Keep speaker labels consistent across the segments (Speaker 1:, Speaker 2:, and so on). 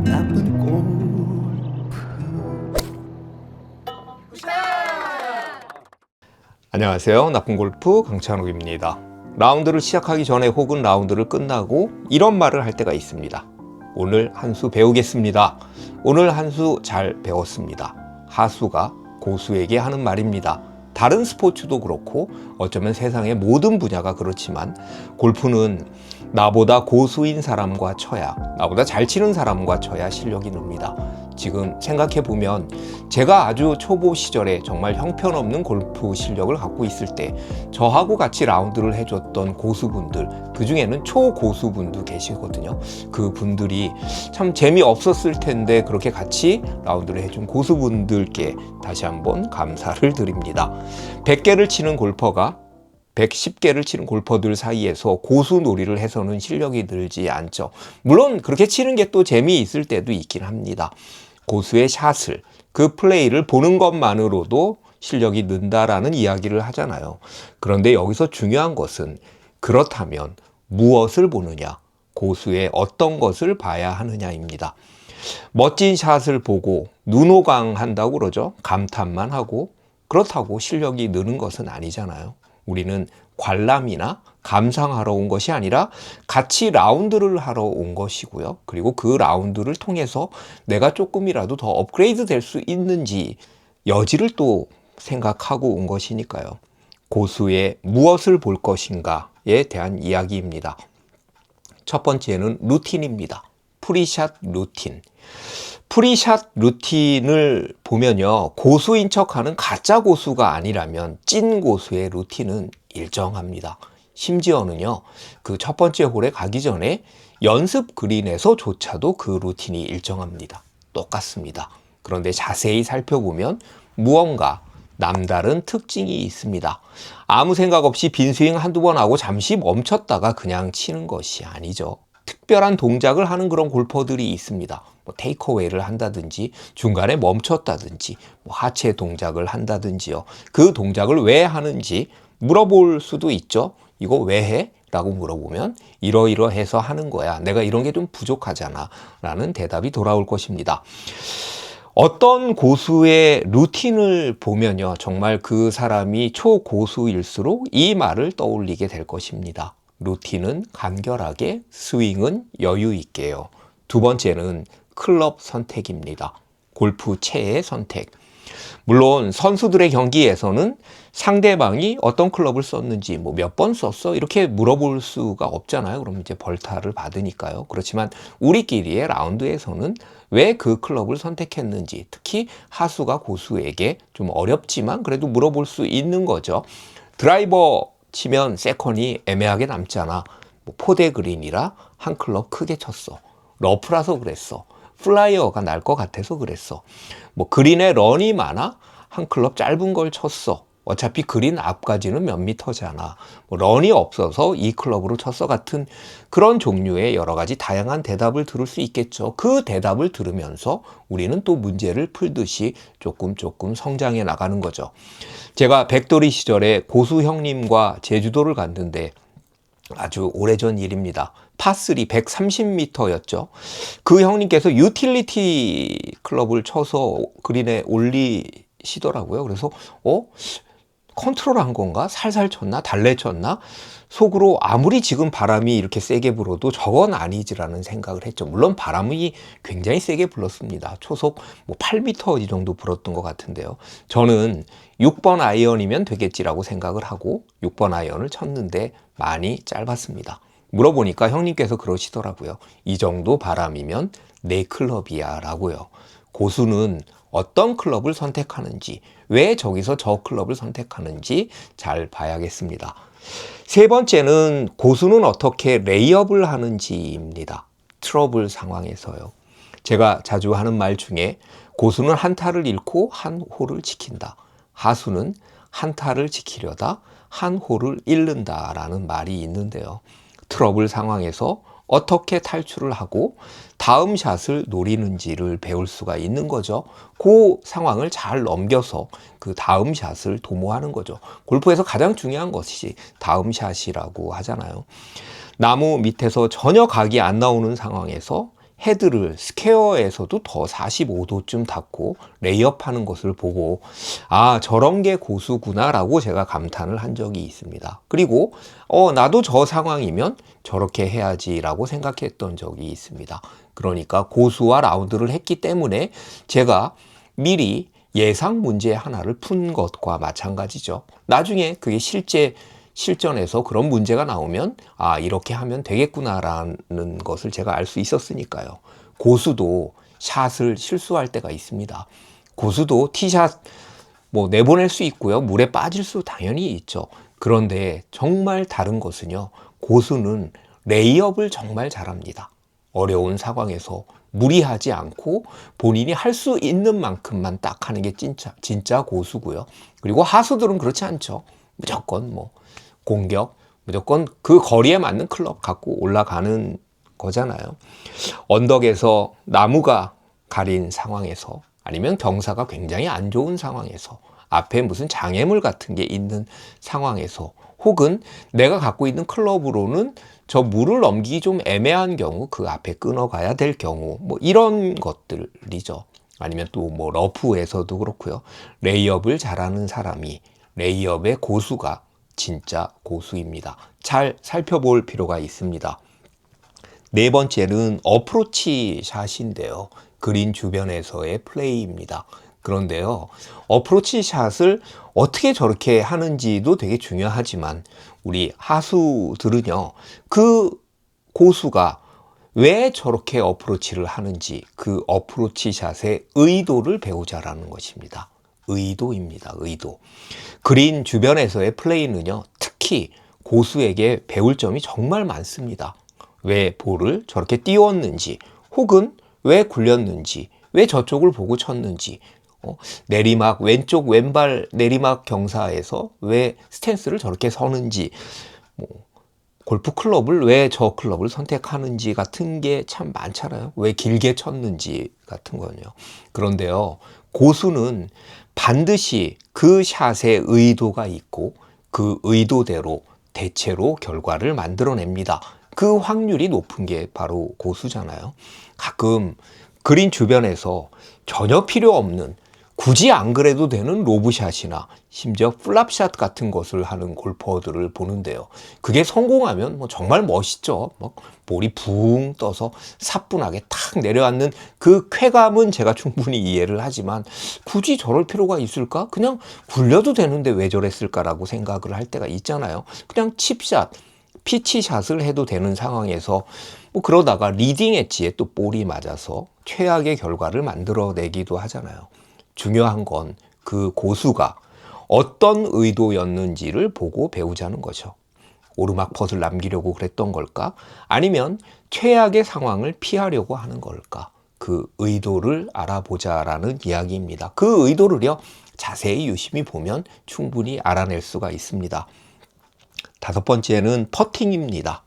Speaker 1: 나쁜 골프.
Speaker 2: 안녕하세요. 나쁜 골프 강찬욱입니다. 라운드를 시작하기 전에 혹은 라운드를 끝나고 이런 말을 할 때가 있습니다. 오늘 한 수 배우겠습니다. 오늘 한 수 잘 배웠습니다. 하수가 고수에게 하는 말입니다. 다른 스포츠도 그렇고 어쩌면 세상의 모든 분야가 그렇지만 골프는 나보다 고수인 사람과 쳐야, 나보다 잘 치는 사람과 쳐야 실력이 늡니다. 지금 생각해보면 제가 아주 초보 시절에 정말 형편없는 골프 실력을 갖고 있을 때 저하고 같이 라운드를 해줬던 고수분들, 그 중에는 초고수분도 계시거든요. 그 분들이 참 재미없었을 텐데 그렇게 같이 라운드를 해준 고수분들께 다시 한번 감사를 드립니다. 100개를 치는 골퍼가 110개를 치는 골퍼들 사이에서 고수 놀이를 해서는 실력이 늘지 않죠. 물론 그렇게 치는 게 또 재미있을 때도 있긴 합니다. 고수의 샷을, 그 플레이를 보는 것만으로도 실력이 는다라는 이야기를 하잖아요. 그런데 여기서 중요한 것은 그렇다면 무엇을 보느냐, 고수의 어떤 것을 봐야 하느냐입니다. 멋진 샷을 보고 눈호강한다고 그러죠. 감탄만 하고 그렇다고 실력이 느는 것은 아니잖아요. 우리는 관람이나 감상하러 온 것이 아니라 같이 라운드를 하러 온 것이고요. 그리고 그 라운드를 통해서 내가 조금이라도 더 업그레이드 될 수 있는지 여지를 또 생각하고 온 것이니까요. 고수의 무엇을 볼 것인가에 대한 이야기입니다. 첫 번째는 루틴입니다. 프리샷 루틴. 프리샷 루틴을 보면요, 고수인 척하는 가짜 고수가 아니라면 찐 고수의 루틴은 일정합니다. 심지어는요, 그 첫 번째 홀에 가기 전에 연습 그린에서조차도 그 루틴이 일정합니다. 똑같습니다. 그런데 자세히 살펴보면 무언가 남다른 특징이 있습니다. 아무 생각 없이 빈스윙 한두 번 하고 잠시 멈췄다가 그냥 치는 것이 아니죠. 특별한 동작을 하는 그런 골퍼들이 있습니다. 테이크어웨이를 한다든지 중간에 멈췄다든지 하체 동작을 한다든지요. 그 동작을 왜 하는지 물어볼 수도 있죠. 이거 왜 해? 라고 물어보면 이러이러해서 하는 거야. 내가 이런 게 좀 부족하잖아. 라는 대답이 돌아올 것입니다. 어떤 고수의 루틴을 보면요, 정말 그 사람이 초고수일수록 이 말을 떠올리게 될 것입니다. 루틴은 간결하게, 스윙은 여유 있게요. 두 번째는 클럽 선택입니다. 골프 채의 선택. 물론 선수들의 경기에서는 상대방이 어떤 클럽을 썼는지, 몇 번 썼어? 이렇게 물어볼 수가 없잖아요. 그럼 이제 벌타를 받으니까요. 그렇지만 우리끼리의 라운드에서는 왜 그 클럽을 선택했는지, 특히 하수가 고수에게 좀 어렵지만 그래도 물어볼 수 있는 거죠. 드라이버 치면 세컨이 애매하게 남잖아. 포대 그린이라 한 클럽 크게 쳤어. 러프라서 그랬어. 플라이어가 날 것 같아서 그랬어. 그린에 런이 많아? 한 클럽 짧은 걸 쳤어. 어차피 그린 앞까지는 몇 미터잖아. 런이 없어서 이 클럽으로 쳤어 같은 그런 종류의 여러 가지 다양한 대답을 들을 수 있겠죠. 그 대답을 들으면서 우리는 또 문제를 풀듯이 조금 성장해 나가는 거죠. 제가 백돌이 시절에 고수 형님과 제주도를 갔는데 아주 오래전 일입니다. 파3 130m였죠. 그 형님께서 유틸리티 클럽을 쳐서 그린에 올리시더라고요. 그래서 컨트롤한 건가? 살살 쳤나? 달래 쳤나? 속으로 아무리 지금 바람이 이렇게 세게 불어도 저건 아니지라는 생각을 했죠. 물론 바람이 굉장히 세게 불었습니다. 초속 8m 이 정도 불었던 것 같은데요. 저는 6번 아이언이면 되겠지라고 생각을 하고 6번 아이언을 쳤는데 많이 짧았습니다. 물어보니까 형님께서 그러시더라고요. 이 정도 바람이면 내 클럽이야 라고요. 고수는 어떤 클럽을 선택하는지, 왜 저기서 저 클럽을 선택하는지 잘 봐야겠습니다. 세 번째는 고수는 어떻게 레이업을 하는지입니다. 트러블 상황에서요. 제가 자주 하는 말 중에 고수는 한 타를 잃고 한 홀을 지킨다. 하수는 한 타를 지키려다 한 홀을 잃는다라는 말이 있는데요. 트러블 상황에서 어떻게 탈출을 하고 다음 샷을 노리는지를 배울 수가 있는 거죠. 그 상황을 잘 넘겨서 그 다음 샷을 도모하는 거죠. 골프에서 가장 중요한 것이 다음 샷이라고 하잖아요. 나무 밑에서 전혀 각이 안 나오는 상황에서 헤드를 스퀘어에서도 더 45도쯤 닫고 레이업하는 것을 보고 아, 저런 게 고수구나 라고 제가 감탄을 한 적이 있습니다. 그리고 나도 저 상황이면 저렇게 해야지 라고 생각했던 적이 있습니다. 그러니까 고수와 라운드를 했기 때문에 제가 미리 예상 문제 하나를 푼 것과 마찬가지죠. 나중에 그게 실전에서 그런 문제가 나오면 아, 이렇게 하면 되겠구나라는 것을 제가 알 수 있었으니까요. 고수도 샷을 실수할 때가 있습니다. 고수도 티샷 뭐 내보낼 수 있고요. 물에 빠질 수 당연히 있죠. 그런데 정말 다른 것은요. 고수는 레이업을 정말 잘합니다. 어려운 상황에서 무리하지 않고 본인이 할 수 있는 만큼만 딱 하는 게 진짜 고수고요. 그리고 하수들은 그렇지 않죠. 무조건 뭐 공격, 무조건 그 거리에 맞는 클럽 갖고 올라가는 거잖아요. 언덕에서 나무가 가린 상황에서 아니면 경사가 굉장히 안 좋은 상황에서 앞에 무슨 장애물 같은 게 있는 상황에서 혹은 내가 갖고 있는 클럽으로는 저 물을 넘기기 좀 애매한 경우 그 앞에 끊어가야 될 경우 뭐 이런 것들이죠. 아니면 또 뭐 러프에서도 그렇고요. 레이업을 잘하는 사람이 레이업의 고수가 진짜 고수입니다. 잘 살펴볼 필요가 있습니다. 네 번째는 어프로치 샷인데요. 그린 주변에서의 플레이입니다. 그런데요, 어프로치 샷을 어떻게 저렇게 하는지도 되게 중요하지만 우리 하수들은요, 그 고수가 왜 저렇게 어프로치를 하는지 그 어프로치 샷의 의도를 배우자라는 것입니다. 의도입니다. 의도. 그린 주변에서의 플레이는요, 특히 고수에게 배울 점이 정말 많습니다. 왜 볼을 저렇게 띄웠는지, 혹은 왜 굴렸는지, 왜 저쪽을 보고 쳤는지, 내리막, 왼쪽 왼발 내리막 경사에서 왜 스탠스를 저렇게 서는지, 골프 클럽을 왜 저 클럽을 선택하는지 같은 게 참 많잖아요. 왜 길게 쳤는지 같은 거요. 그런데요, 고수는 반드시 그 샷의 의도가 있고 그 의도대로 대체로 결과를 만들어냅니다. 그 확률이 높은 게 바로 고수잖아요. 가끔 그린 주변에서 전혀 필요 없는 굳이 안 그래도 되는 로브샷이나 심지어 플랍샷 같은 것을 하는 골퍼들을 보는데요. 그게 성공하면 뭐 정말 멋있죠. 뭐 볼이 붕 떠서 사뿐하게 탁 내려앉는 그 쾌감은 제가 충분히 이해를 하지만 굳이 저럴 필요가 있을까? 그냥 굴려도 되는데 왜 저랬을까라고 생각을 할 때가 있잖아요. 그냥 칩샷, 피치샷을 해도 되는 상황에서 뭐 그러다가 리딩 엣지에 또 볼이 맞아서 최악의 결과를 만들어내기도 하잖아요. 중요한 건 그 고수가 어떤 의도였는지를 보고 배우자는 거죠. 오르막 퍼즐 남기려고 그랬던 걸까? 아니면 최악의 상황을 피하려고 하는 걸까? 그 의도를 알아보자라는 이야기입니다. 그 의도를요, 자세히 유심히 보면 충분히 알아낼 수가 있습니다. 다섯 번째는 퍼팅입니다.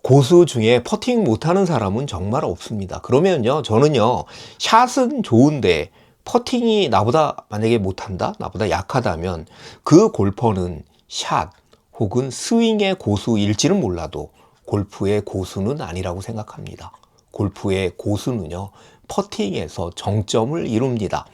Speaker 2: 고수 중에 퍼팅 못하는 사람은 정말 없습니다. 그러면요, 저는요, 샷은 좋은데 퍼팅이 나보다 만약에 못한다? 나보다 약하다면 그 골퍼는 샷 혹은 스윙의 고수일지는 몰라도 골프의 고수는 아니라고 생각합니다. 골프의 고수는요, 퍼팅에서 정점을 이룹니다.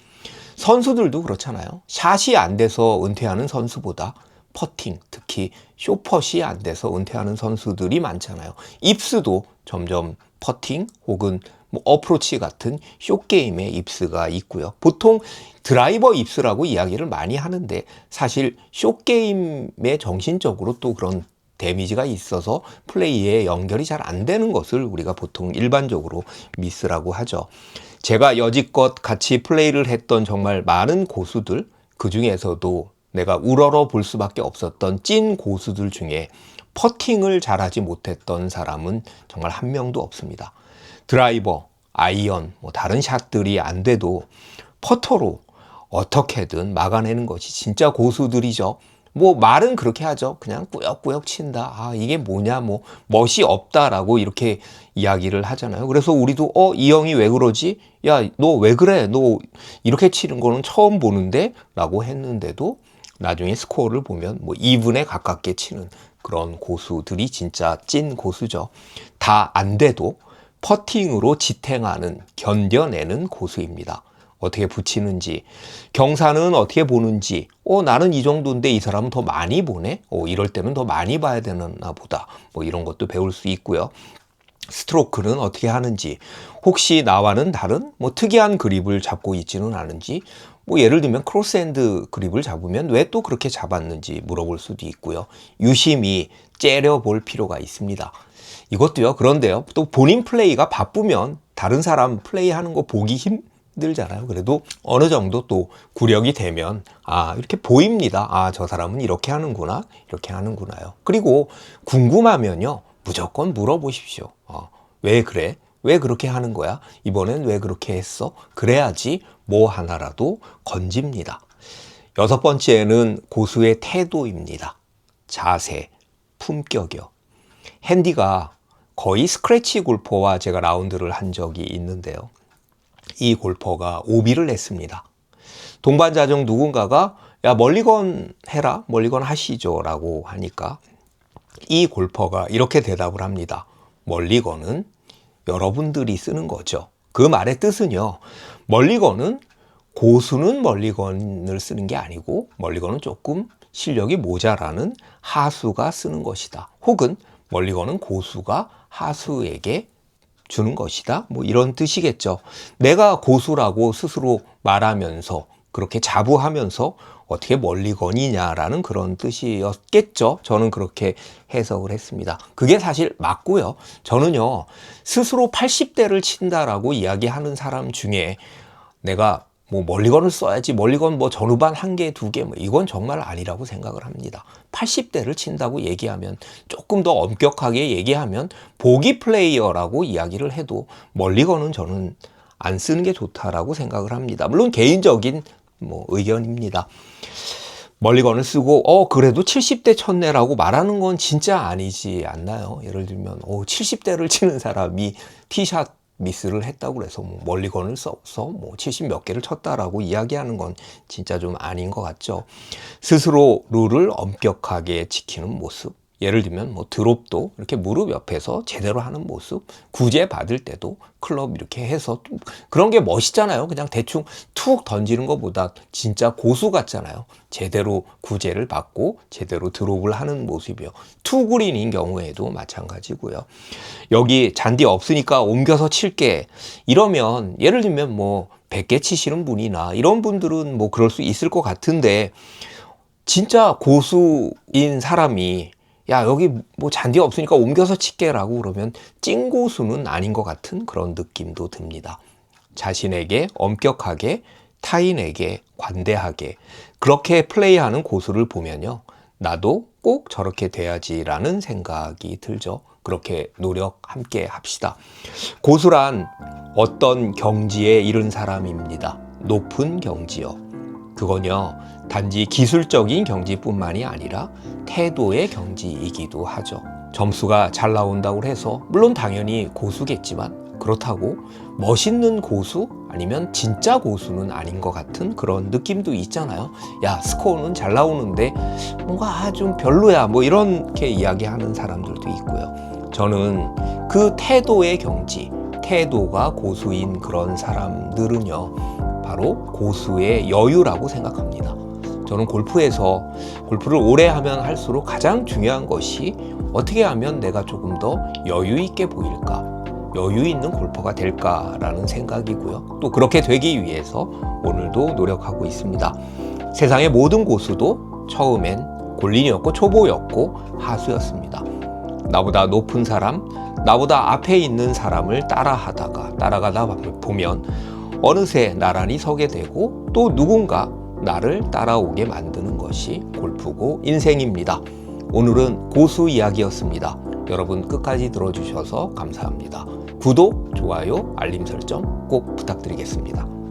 Speaker 2: 선수들도 그렇잖아요. 샷이 안 돼서 은퇴하는 선수보다 퍼팅, 특히 숏펫이 안 돼서 은퇴하는 선수들이 많잖아요. 입스도 점점 퍼팅 혹은 뭐 어프로치 같은 숏게임의 입스가 있고요. 보통 드라이버 입스라고 이야기를 많이 하는데 사실 숏게임에 정신적으로 또 그런 데미지가 있어서 플레이에 연결이 잘 안 되는 것을 우리가 보통 일반적으로 미스라고 하죠. 제가 여지껏 같이 플레이를 했던 정말 많은 고수들, 그 중에서도 내가 우러러 볼 수밖에 없었던 찐 고수들 중에 퍼팅을 잘하지 못했던 사람은 정말 한 명도 없습니다. 드라이버, 아이언, 뭐 다른 샷들이 안 돼도 퍼터로 어떻게든 막아내는 것이 진짜 고수들이죠. 뭐 말은 그렇게 하죠. 그냥 꾸역꾸역 친다. 아, 이게 뭐냐, 뭐 멋이 없다라고 이렇게 이야기를 하잖아요. 그래서 우리도 이 형이 왜 그러지? 야, 너 왜 그래? 너 이렇게 치는 거는 처음 보는데? 라고 했는데도 나중에 스코어를 보면 뭐 2분에 가깝게 치는 그런 고수들이 진짜 찐 고수죠. 다 안 돼도 퍼팅으로 지탱하는, 견뎌내는 고수입니다. 어떻게 붙이는지, 경사는 어떻게 보는지, 나는 이 정도인데 이 사람은 더 많이 보네? 이럴 때는 더 많이 봐야 되나 보다. 뭐 이런 것도 배울 수 있고요. 스트로크는 어떻게 하는지, 혹시 나와는 다른 뭐 특이한 그립을 잡고 있지는 않은지, 뭐 예를 들면 크로스핸드 그립을 잡으면 왜 또 그렇게 잡았는지 물어볼 수도 있고요. 유심히 째려볼 필요가 있습니다. 이것도요. 그런데요. 또 본인 플레이가 바쁘면 다른 사람 플레이하는 거 보기 힘들잖아요. 그래도 어느 정도 또 구력이 되면 이렇게 보입니다. 저 사람은 이렇게 하는구나. 이렇게 하는구나요. 그리고 궁금하면요. 무조건 물어보십시오. 왜 그래? 왜 그렇게 하는 거야? 이번엔 왜 그렇게 했어? 그래야지 뭐 하나라도 건집니다. 6번째는 고수의 태도입니다. 자세, 품격이요. 핸디가 거의 스크래치 골퍼와 제가 라운드를 한 적이 있는데요. 이 골퍼가 오비를 했습니다. 동반자 중 누군가가 야 멀리건 해라, 멀리건 하시죠 라고 하니까 이 골퍼가 이렇게 대답을 합니다. 멀리건은 여러분들이 쓰는 거죠. 그 말의 뜻은요. 멀리건은 고수는 멀리건을 쓰는 게 아니고 멀리건은 조금 실력이 모자라는 하수가 쓰는 것이다. 혹은 멀리건은 고수가 하수에게 주는 것이다. 뭐 이런 뜻이겠죠. 내가 고수라고 스스로 말하면서 그렇게 자부하면서 어떻게 멀리건이냐라는 그런 뜻이었겠죠. 저는 그렇게 해석을 했습니다. 그게 사실 맞고요. 저는요, 스스로 80대를 친다라고 이야기하는 사람 중에 내가 뭐 멀리건을 써야지, 멀리건 뭐 전후반 1개, 2개, 뭐 이건 정말 아니라고 생각을 합니다. 80대를 친다고 얘기하면, 조금 더 엄격하게 얘기하면 보기 플레이어라고 이야기를 해도 멀리건은 저는 안 쓰는 게 좋다라고 생각을 합니다. 물론 개인적인 뭐 의견입니다. 멀리건을 쓰고 그래도 70대 쳤네라고 말하는 건 진짜 아니지 않나요? 예를 들면 70대를 치는 사람이 티샷 미스를 했다고 해서 뭐 멀리건을 써서 뭐 70 몇 개를 쳤다라고 이야기하는 건 진짜 좀 아닌 것 같죠. 스스로 룰을 엄격하게 지키는 모습. 예를 들면 뭐 드롭도 이렇게 무릎 옆에서 제대로 하는 모습, 구제 받을 때도 클럽 이렇게 해서 그런 게 멋있잖아요. 그냥 대충 툭 던지는 것보다 진짜 고수 같잖아요. 제대로 구제를 받고 제대로 드롭을 하는 모습이요. 투그린인 경우에도 마찬가지고요. 여기 잔디 없으니까 옮겨서 칠게 이러면 예를 들면 뭐 100개 치시는 분이나 이런 분들은 뭐 그럴 수 있을 것 같은데 진짜 고수인 사람이 야 여기 뭐 잔디 없으니까 옮겨서 칠게라고 그러면 찐고수는 아닌 것 같은 그런 느낌도 듭니다. 자신에게 엄격하게 타인에게 관대하게 그렇게 플레이하는 고수를 보면요. 나도 꼭 저렇게 돼야지라는 생각이 들죠. 그렇게 노력 함께 합시다. 고수란 어떤 경지에 이른 사람입니다. 높은 경지요. 그건요. 단지 기술적인 경지뿐만이 아니라 태도의 경지이기도 하죠. 점수가 잘 나온다고 해서 물론 당연히 고수겠지만 그렇다고 멋있는 고수 아니면 진짜 고수는 아닌 것 같은 그런 느낌도 있잖아요. 야 스코어는 잘 나오는데 뭔가 좀 별로야 뭐 이렇게 이야기하는 사람들도 있고요. 저는 그 태도의 경지, 태도가 고수인 그런 사람들은요 바로 고수의 여유라고 생각합니다. 저는 골프에서 골프를 오래 하면 할수록 가장 중요한 것이 어떻게 하면 내가 조금 더 여유 있게 보일까, 여유 있는 골퍼가 될까라는 생각이고요. 또 그렇게 되기 위해서 오늘도 노력하고 있습니다. 세상의 모든 고수도 처음엔 골린이었고 초보였고 하수였습니다. 나보다 높은 사람, 나보다 앞에 있는 사람을 따라가다 보면 어느새 나란히 서게 되고 또 누군가 나를 따라오게 만드는 것이 골프고 인생입니다. 오늘은 고수 이야기였습니다. 여러분 끝까지 들어주셔서 감사합니다. 구독, 좋아요, 알림 설정 꼭 부탁드리겠습니다.